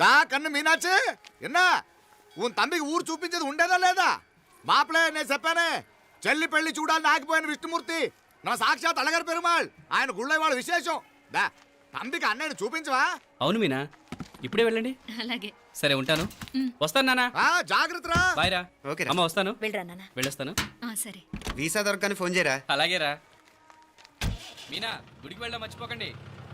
దా కన్ను మీనాచి ఎన్నా ఉన్ తంబికి ఊరు చూపించేది ఉండేదా లేదా మాపలే నేను చెప్పానే చెల్లి పెళ్లి చూడాలని ఆగిపోయిన విష్ణుమూర్తి నా సాక్షాత్ అలగర్ పెరుమాళ్ ఆయన గుళ్ళో వాళ్ళ విశేషం దా తంబికి అన్నయ్యని చూపించవా. అవును మీనా, ఇప్పుడే వెళ్ళండి. అలాగే. సరే ఉంటాను. వస్తాను నాన్న. జాగ్రత్త రా. బాయ్ రా. ఓకే అమ్మ వస్తాను. వెళ్ళరా నాన్న. వెళ్ళొస్తాను. సరే. వీసా దొరకని ఫోన్ చేయరా. అలాగే రా. మీనా, గుడికి వెళ్ళడం మర్చిపోకండి.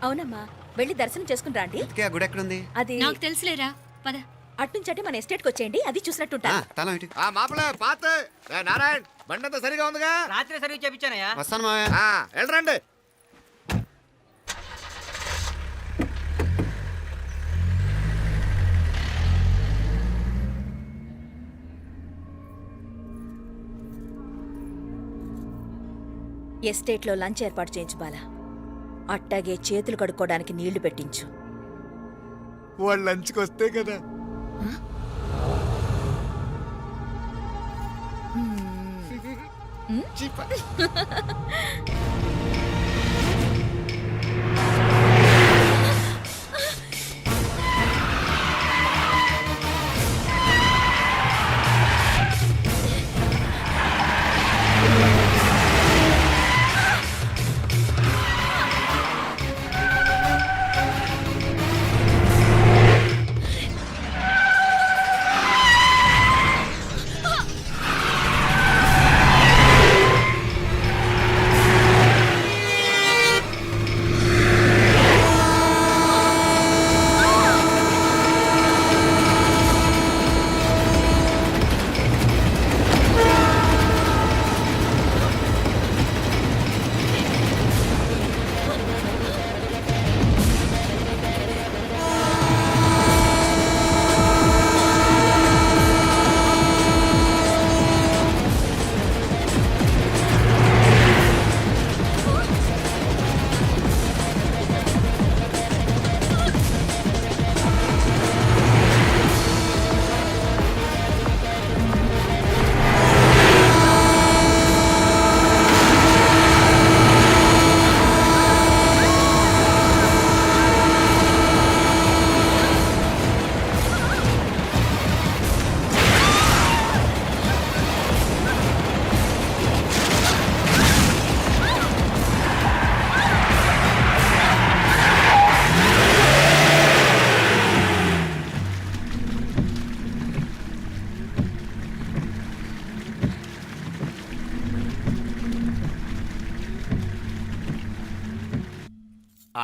అవునమ్మా, వెళ్ళి దర్శనం చేసుకుని రండి. ఆ గుడి ఎక్కడుంది? అది నాకు తెలుసులేరా, పద. అట్నుంచంటే మన ఎస్టేట్కి వచ్చేయండి, అది చూసినట్టుంటా. తలం ఇటు. మాపలే పాత నారాయణ్ బండంతా సరిగా ఉందిగా. రాత్రి సర్వీస్ చేపించానయ్యా. వస్తాను మావయ్య. వెళ్ళరండి. ఎస్టేట్లో లంచ్ ఏర్పాటు చేయించు బాలా. అట్టాగే చేతులు కడుక్కోవడానికి నీళ్లు పెట్టించు. వాళ్ళు లంచ్కి వస్తే కదా.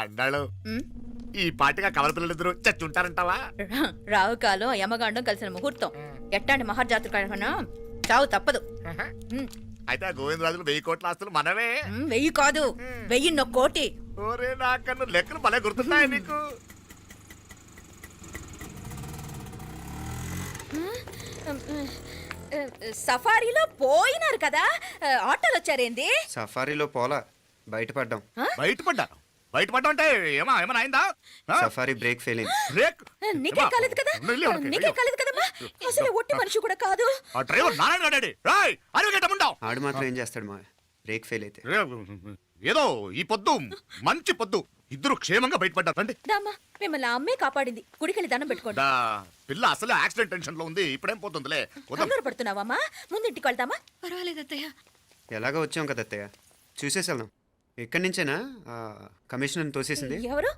అన్నాడు ఈ పాటిగా కవల పిల్లలిద్దరు చచ్చుంటారంటావా. రావు కాలం యమగాండం కలిసిన ముహూర్తం. ఎట్టాంటి మహర్జాతృ చావు తప్పదు. అయితే ఆ గోవిందరాజులు 1000 కోట్ల ఆస్తులు మనమే. 1000 కాదు, 1001 కోటి. ఓరే నాకన్ను లెక్కలు భలే గుర్తున్నాయి నీకు. సఫారీలో పోయినారు కదా, ఆటోలు వచ్చారేంది? సఫారీలో పోలా, బయటపడ్డాం. బయటపడ్డా అంటే ఏమన్నా అయిందా? సఫారీ బ్రేక్ ఫెయిల్ అయింది. బ్రేక్ నీకే కాలేదు కదా, నీకే కాలేదు కదమ్మా. అసలు ఒట్టి మనిషి కూడా కాదు. ఆ డ్రైవర్ నారాయణ గాడి రాయ్ అరగటముండావు. ఆడు మాత్రం ఏం చేస్తాడు మా బ్రేక్ ఫెయిల్ అయితే. ఏదో ఈ పొద్దు మంచి పొద్దు, ఇద్దరు క్షేమంగా బయటపడ్డారండి. దామా, మిమ్మల్ని ఆ అమ్మే కాపాడింది. గుడికెళ్ళి దండం పెట్టుకోండి. పిల్ల అసలు యాక్సిడెంట్ టెన్షన్ లో ఉంది, ఇప్పుడేం పోతుందిలే. కంగారు పడుతున్నావమ్మా, ముందు ఇంటికి వెళ్తామా? పర్వాలేదు అత్తయ్య. ఎలాగో వచ్చాం కదా అత్తయ్య, చూసేసి వెళ్దాం. ఎక్కడి నుంచేనా కమిషనర్ తోసేసింది? ఎవరు?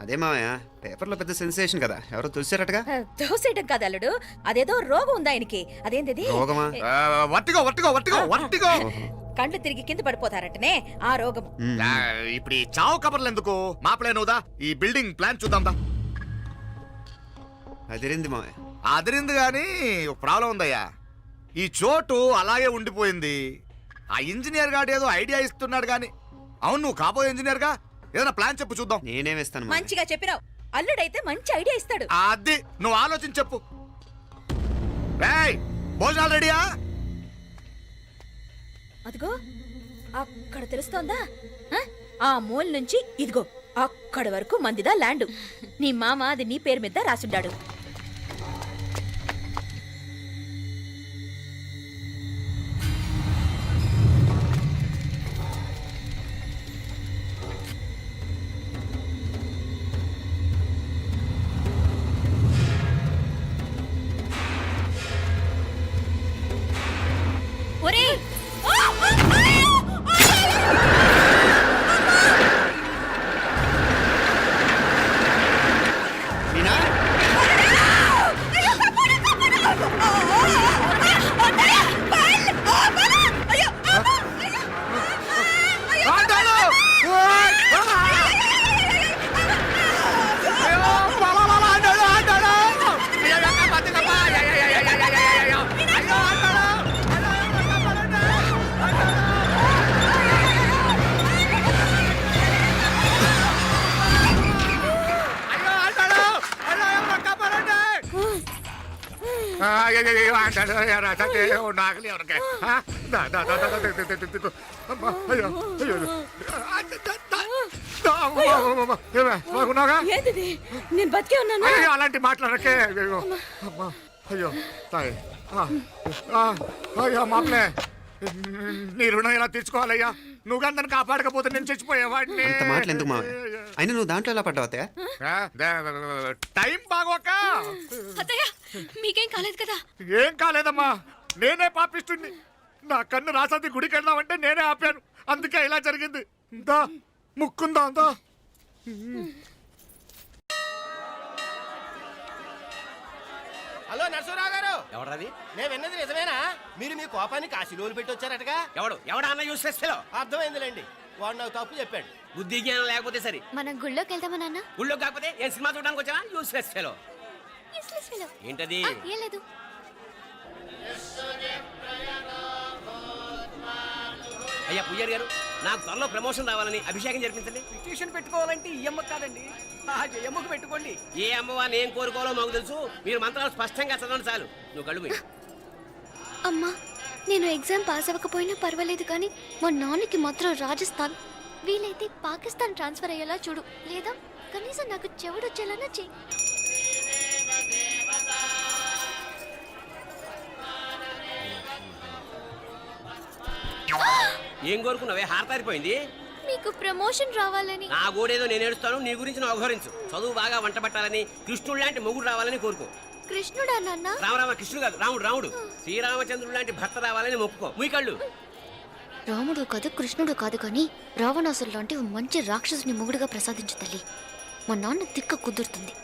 అదే మావయ్య, పేపర్లో పెద్ద సెన్సేషన్ కదా, ఎవరో తోసారటగా. తోసేయటం కాదు అల్లుడు, అదేదో రోగం ఉందా ఆయనకి. అదేంటిది? రోగమా? కండ్లు తిరిగి కింద పడిపోతారటనే ఆ రోగం. ఇప్పుడు ఈ చావు కబర్లు ఎందుకు? మాపలేనుదా ఈ బిల్డింగ్ ప్లాన్ చూద్దాం. అదిరింది మావయ్య. అదిరింది గాని ఒక ప్రాబ్లం ఉందయ్యా. ఈ చోటు అలాగే ఉండిపోయింది. ఆ ఇంజనీర్ గాడు ఏదో ఐడియా ఇస్తున్నాడు గాని. అవును, నువ్వు కాబోయే ఇంజనీర్ గా ఏదైనా ప్లాన్ చెప్పు చూద్దాం. నేనేమిస్తాను? మంచిగా చెప్పినావు. అల్లుడైతే మంచి ఐడియా ఇస్తాడు. అది నువ్వు ఆలోచించి చెప్పు. భోజనాలు రెడీయా? అదిగో అక్కడ తెలుస్తోందా? ఆ మూల నుంచి ఇదిగో అక్కడ వరకు మందిదా ల్యాండ్. నీ మామ అది నీ పేరు మీద రాసుండాడు. నాగలి ఎవరికే బాగున్నాగా ఏంటిది నేను బతికే ఉన్నాను అయ్యో అలాంటి మాట్లాడకే అయ్యో అమ్మా అయ్యో తాయి అయ్యో మామలే నీ రుణం ఎలా తీర్చుకోవాలయ్యా నువ్వు అందరిని కాపాడకపోతే నేను చచ్చిపోయేవాడిని అంత మాటలు ఎందుకు మావయ్య అయినా నువ్వు దాంట్లో ఎలా పడ్డావు అత్తయ్య టైం బాగోక అత్తయ్య మీకేం కాలేదు కదా? ఏం కాలేదమ్మా నేనే పాపిస్తుంది నా కన్ను రాసాది గుడికి వెళ్దామంటే నేనే ఆపాను అందుకే ఇలా జరిగింది దా ముక్కుందా దా హలో నరసరావు గారు, ఎవడది? నేను విన్నది నిజమేనా? మీరు మీ కోపాన్ని కాశీలోలు పెట్టి వచ్చారటగా? ఎవడా అన్న యూస్లెస్ ఫెలో? అర్థమైందిలేండి, వాడు నాకు తప్పు చెప్పాడు. బుద్ధి జ్ఞానం లేకపోతే సరే. మనం గుళ్ళోకి వెళ్దామా నాన్న? ఊళ్ళో కాకపోతే ఏం సినిమా చూడడానికి వచ్చావా? Useless fellow. Useless fellow. ఏంటది? ఏం లేదు. అయ్యా పుయ్యర్ గారు, నాకు త్వరలో ప్రమోషన్ రావాలని అభిషేకం జరిపించండి. ట్యూషన్ పెట్టుకోవాలంటే ఈ అమ్మ కాదండి, ఆ జయమ్మకు పెట్టుకోండి. ఏ అమ్మవారిని ఏం కోరుకోవాలో మాకు తెలుసు. మీరు మంత్రాలు స్పష్టంగా చదవండి చాలు. నువ్వు కళ్ళు మూయి. అమ్మా, నేను ఎగ్జామ్ పాస్ అవ్వకపోయినా పర్వాలేదు కానీ మా నాన్నకి మాత్రం రాజస్థాన్, వీలైతే పాకిస్తాన్ ట్రాన్స్ఫర్ అయ్యేలా చూడు, లేదా కనీసం నాకు చెవుడు వచ్చేలానా చెయ్యి. ఏం కోరుకున్నావే? హారతారిపోయింది. మీకు ప్రమోషన్ రావాలని. నా గోడేదో నేను ఏడుస్తాను, నీ గురించి నువ్వు అవహరించు. చదువు బాగా వంట పట్టాలని, కృష్ణుడు లాంటి మొగుడు రావాలని కోరుకో. కృష్ణుడా నాన్న? రామరామ కృష్ణుడు కాదు, రాముడు రాముడు. శ్రీరామచంద్రుడు లాంటి భర్త రావాలని మొక్కుకో. మీ కళ్ళు. రాముడు కాదు కృష్ణుడు కాదు కానీ రావణాసురు లాంటి ఓ మంచి రాక్షసుని మొగుడుగా ప్రసాదించు తల్లి. మా నాన్న తిక్క కుదురుతుంది.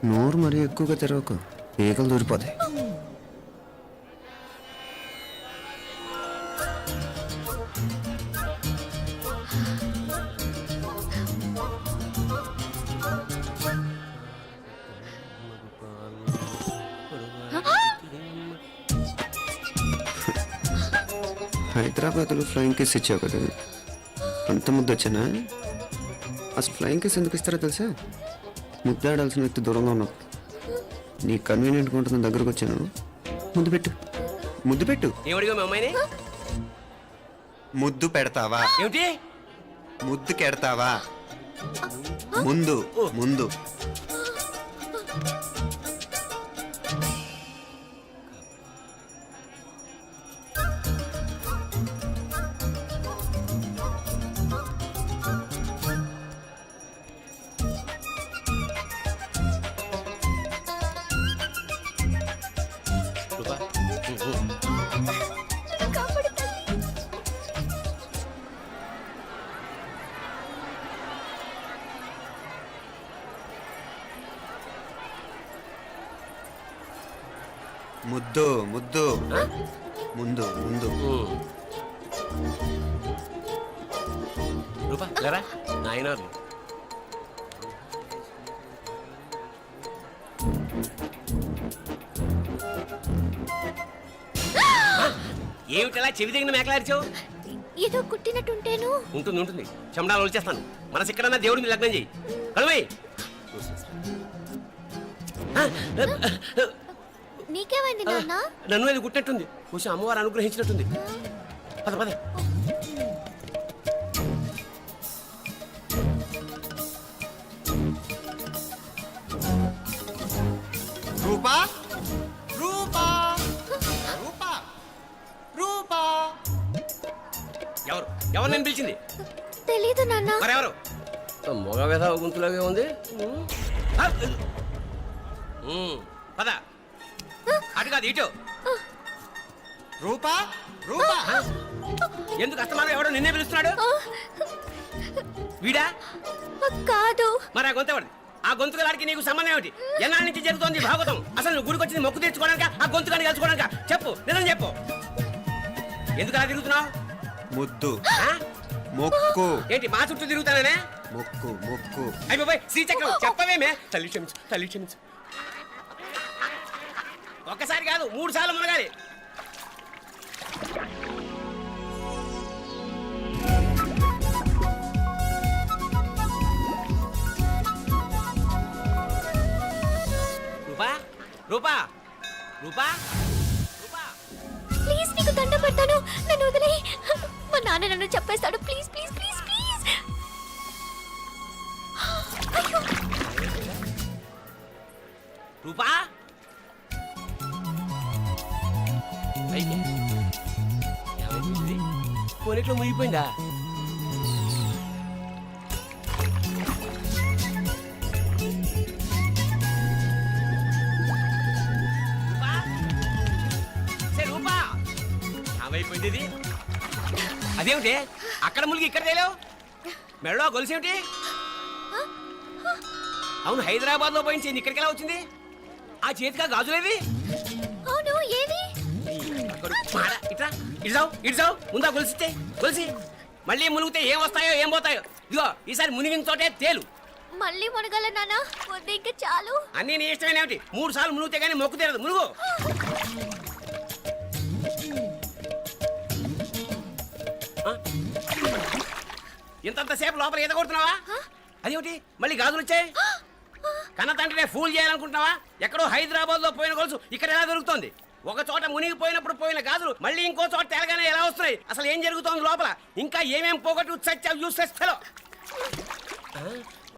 నోరు మరీ ఎక్కువగా తెరవకు, ఈగలు దూరిపోతాయి. హైదరాబాద్లో ఫ్లయింగ్ కేస్ ఇచ్చావు కదా, అంత ముద్దు వచ్చానా? అసలు ఫ్లయింగ్ కేస్ ఎందుకు ఇస్తారో తెలుసా? ముద్దాడాల్సిన వ్యక్తి దూరంగా ఉన్నావు. నీ కన్వీనియంట్గా ఉంటుంది దగ్గరకు వచ్చాను. ముద్దు పెట్టు, ముద్దు పెట్టు. ఏమడిగా మీ అమ్మాయిని? ముద్దు పెడతావా? ఏమిటి? ముద్దు కెడతావా? ముందు ముందు. ముద్దు ముద్దు. ముందు ముందు. రూపా లేరా నాయనారు. ఏమిటలా చెవి దగ్గర మేకలారిచావు? ఏదో కుట్టినట్టుంటేను. ఉంటుంది ఉంటుంది, చెమడాలు వచ్చేస్తాను. మనసు ఎక్కడన్నా దేవుడి మీద లగ్నం చేయి. కలవై. నీకేమైంది నాన్న? నన్ను అది గుట్టినట్టుంది, కొంచెం అమ్మవారు అనుగ్రహించినట్టుంది. పద పద. రూపా రూపా రూపా రూపా. ఎవరు ఎవరు నేను పిలిచింది? తెలీదు నాన్న. మరెవరు? మొగ వ్యధ గుంతులాగే ఉంది. పద. అటు కాదు ఇటు. రూపా రూపా. ఎందుకు అస్తమానం ఎవడో నిన్నే పిలుస్తున్నాడు? వీడా? కాదు. మరి ఆ గొంతు ఆ గొంతుగాడికి నీకు సంబంధం ఏమిటి? ఎన్నాళ్ళ నుంచి జరుగుతోంది భాగవతం? అసలు నువ్వు గుడికి వచ్చింది మొక్కు తీర్చుకోవడానిక, ఆ గొంతుగాని కలుసుకోవడానిక? చెప్పు, నిజం చెప్పు. ఎందుకు అలా తిరుగుతున్నావు? ముద్దు మొక్కు. ఏంటి మా చుట్టూ తిరుగుతానే? మొక్కు మొక్కు. అయిపోయి శ్రీచక్రం చెప్పవేమే? తల్లి క్షమించు, తల్లి క్షమించు. ఒక్కసారి కాదు 3 సార్లు మునగాలి. రూపా రూపా రూపా ప్లీజ్ నీకు దండం పెడతాను, నన్ను వదిలే. మా నాన్న నన్ను చెప్పేస్తాడు. Please please please please. అయ్యో, రూపా పోనీట్లో మునిగిపోయిందా? రూపా? సే, రూపా ఏమైపోయింది ఇది? అదేమిటి అక్కడ మునిగి ఇక్కడ తేలేవు? మెడలో గొలుసేమిటి? అవును, హైదరాబాద్ లో పోయించింది, ఇక్కడికి ఎలా వచ్చింది? ఆ చేతిగా గాజులేవి? అవును ఏవి? ఇట్రా ఇడ్సావు ముందా గొలిసితే గొలిసి మళ్ళీ మునిగితే ఏం వస్తాయో ఏం పోతాయో. ఇదిగో ఈసారి మునిగిన చోటే తేలు. మళ్ళీ మునగల నాన్న, వద్దు ఇంకా చాలు. అన్నీ నీ ఇష్టమైన ఏమిటి? 3 సార్లు మునిగితే కానీ మొక్కు తీరదు. మునుగు. ఇంతంతసేపు లోపల ఈత కొడుతున్నావా? అదేమిటి మళ్ళీ గాజులు వచ్చాయి? కన్న తండ్రినే ఫూల్ చేయాలనుకుంటున్నావా? ఎక్కడో హైదరాబాద్ లో పోయిన గొలుసు ఇక్కడ ఎలా దొరుకుతుంది? ఒక చోట మునిగిపోయినప్పుడు పోయిన గాజులు మళ్ళీ ఇంకో చోట తేలగానే ఎలా వస్తున్నాయి? అసలు ఏం జరుగుతోంది లోపల? ఇంకా ఏమేం పోగొట్టు చచ్చావు యూస్లెస్ ఫెలో.